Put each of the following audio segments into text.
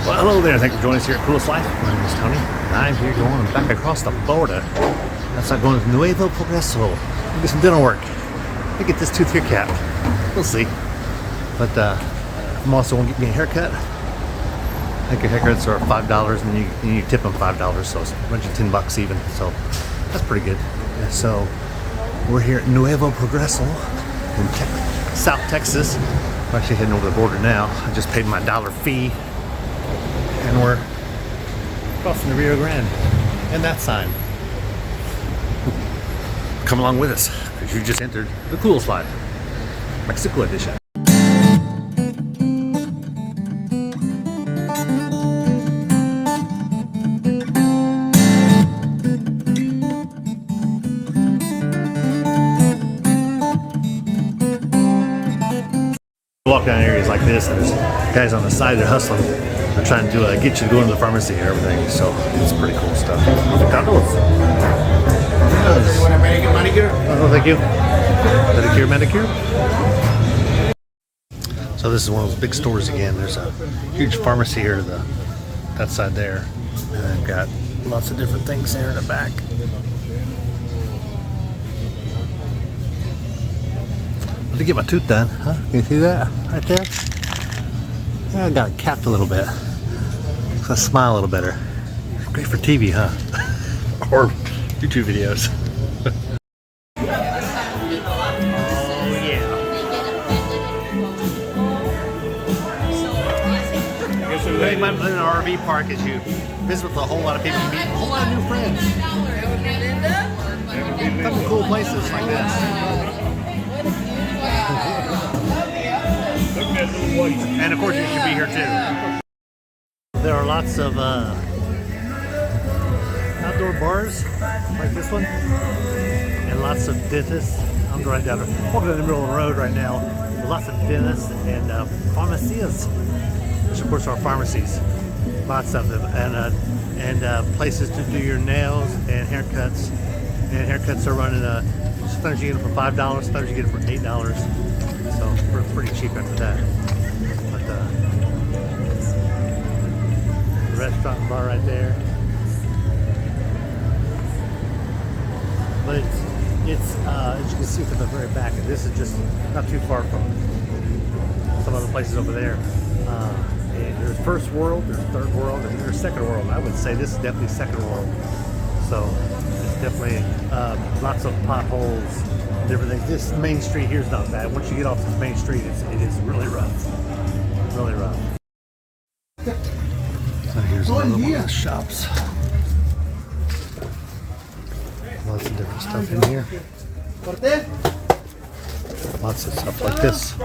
Well, hello there. Thank you for joining us here at Coolest Life. My name is Tony, and I'm here going back across to Florida. That's not going to Nuevo Progreso. Get some dental work. I get this tooth here capped. We'll see. But I'm also going to get me a haircut. I think your haircuts are $5, and then you tip them $5, so it's a bunch of $10 even. So that's pretty good. Yeah, so we're here at Nuevo Progreso in South Texas. I'm actually heading over the border now. I just paid my $1 fee. And we're crossing the Rio Grande. And that sign. Come along with us, because you just entered the Coolest Life, Mexico edition. Walk down areas like this, and there's guys on the side that are hustling. They're trying to get you to go into the pharmacy and everything, so it's pretty cool stuff. Tacos. Yes. You want a manicure? Oh, thank you. Pedicure, manicure. So this is one of those big stores again. There's a huge pharmacy here to that side there, and they've got lots of different things here in the back. To get my tooth done, huh? Can you see that right there? Yeah, I got it capped a little bit. So I smile a little better. Great for TV, huh? Or YouTube videos. Oh yeah. The thing about living in an RV park is you visit with a whole lot of people, you meet a whole lot of new friends. A couple cool places like this. And of course you should be here too. There are lots of outdoor bars like this one, and lots of dentists. I'm right down there, walking in the middle of the road right now. Lots of dentists and pharmacias, which of course are pharmacies. Lots of them, and places to do your nails and haircuts. And haircuts are running. Sometimes you get them for $5, sometimes you get them for $8. So we're pretty cheap after that. But the restaurant bar right there. But it's as you can see from the very back, and this is just not too far from some other places over there. There's first world, there's third world, and there's second world. I would say this is definitely second world. So it's definitely lots of potholes. Everything. This main street here is not bad. Once you get off this main street, it is really rough. Really rough. So here's another one of the shops. Lots of different stuff in here. Lots of stuff like this.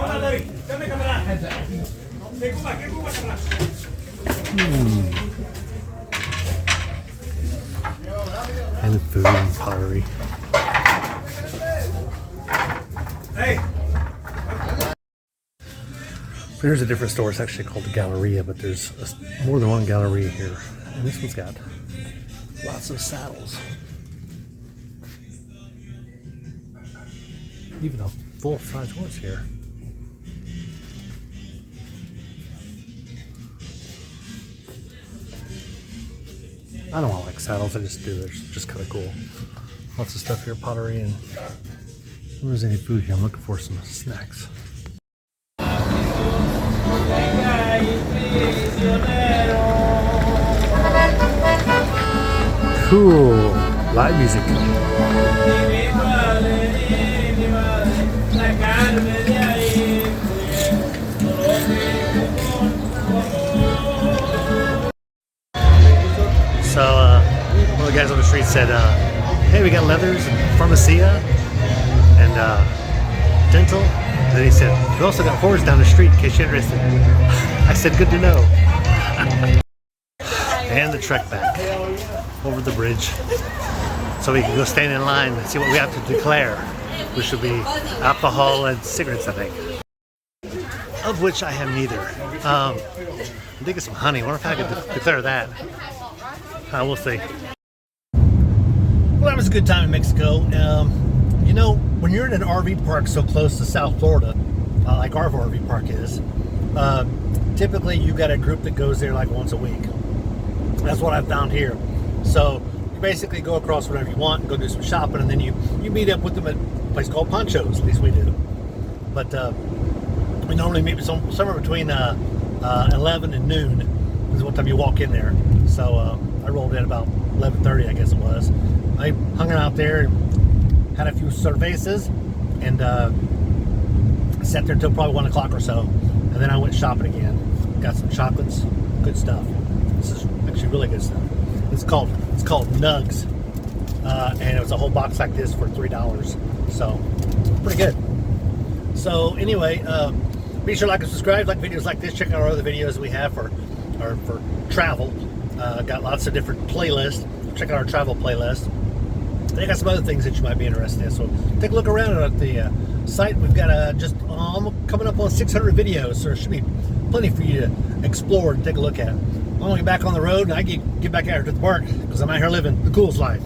And food and pottery. Hey. Here's a different store. It's actually called the Galleria, but there's more than one Galleria here. And this one's got lots of saddles. Even a full-size horse here. I don't like saddles, I just do. They're just kind of cool. Lots of stuff here, pottery, and if there's any food here, I'm looking for some snacks. Cool. Live music. So one of the guys on the street said, hey, we got leathers and pharmacia and dental. And then he said, we also got whores down the street in case you're interested. I said, good to know. And the trek back over the bridge. So we can go stand in line and see what we have to declare, which will be alcohol and cigarettes, I think. Of which I have neither. I'm thinking some honey. I wonder if I could declare that. We'll see. Well, that was a good time in Mexico. You know, when you're in an RV park so close to South Florida, like our RV park is, typically you got a group that goes there like once a week. That's what I've found here. So you basically go across whenever you want and go do some shopping, and then you meet up with them at a place called Pachos. At least we do. But we normally meet somewhere between 11 and noon is what time you walk in there. So I rolled in about 11:30, I guess it was. I hung out there, had a few cervezas, and sat there until probably 1 o'clock or so. And then I went shopping again. Got some chocolates, good stuff. This is actually really good stuff. It's called Nugs, and it was a whole box like this for $3. So pretty good. So anyway, be sure to like and subscribe. Like videos like this. Check out our other videos we have for travel. Got lots of different playlists. Check out our travel playlist. They got some other things that you might be interested in. So take a look around at the site. We've got just coming up on 600 videos, so there should be plenty for you to explore and take a look at. I'm gonna get back on the road and I get back out here to the park because I'm out here living the coolest life.